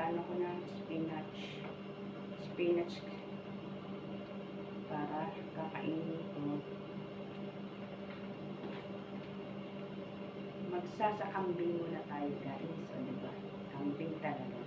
Nag-ano ko ng spinach. Spinach para kakainin ko. Magsasakambing muna tayo guys. O diba? Kambing talaga.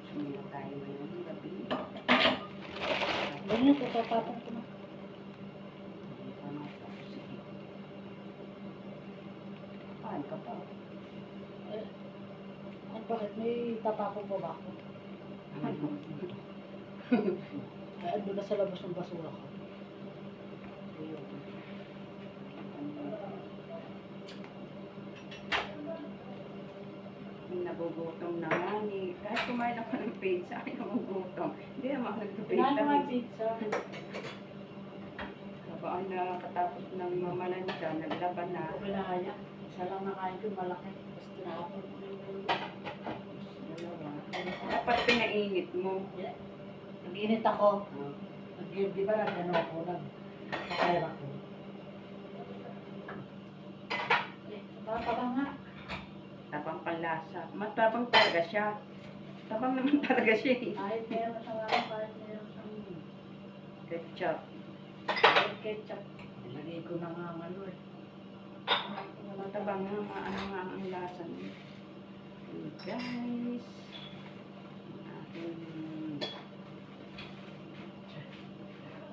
Sumila tayo ngayong gabi. Ganyan po, tapatong ko na. Paan ka pa? At bakit may tapapong pa ba ako? Ay, ando na sa labas ng basura ko. Nagugutom na nga ni. Kahit kumain ako ng pizza, ay nagugutom. Hindi naman ako nagpapita. Wala naman pizza. Habang nakatapos ng mamalansya, naglaban na. Pinakaya. Isa lang nakain ko, malaki. Tapos tinapon ko yung Dalawa. Dapat pinainit mo. nag-init ako. Di ba nag-ano ako, nag-kakaya ako. Tapang nga. Tapang panlasa. Matapang talaga siya. Tapang naman talaga siya eh. Kahit meron sa mga, kahit meron sa mga. Ketchup. Ketchup. Ilagay ko na nga ano eh. Matabang nga, ano nga ang lasa niya. Okay, guys.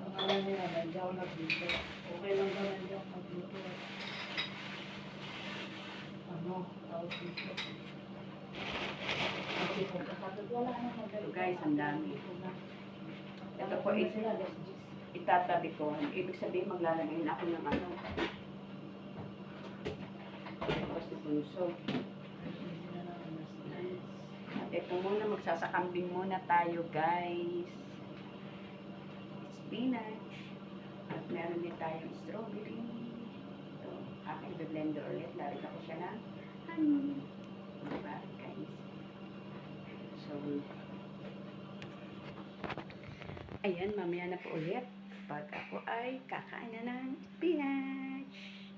Ang alam nila, nandiyan ako nag-dito. Okay lang ba nandiyan ako nag-dito? Ano, tawag dito. Wala na So guys, ang dami. Ito po, sila, itatabi ko. Ibig sabihin, maglalagay na ako ng ano. Tapos na puso. At ito muna, magsasakambing muna tayo, guys. Spinach. At meron din tayong strawberry. Ito, aking blender ulit. Larga ko siya ng honey. Diba, guys? So, ayan, mamaya na po ulit. Pag ako ay kakain na ng spinach.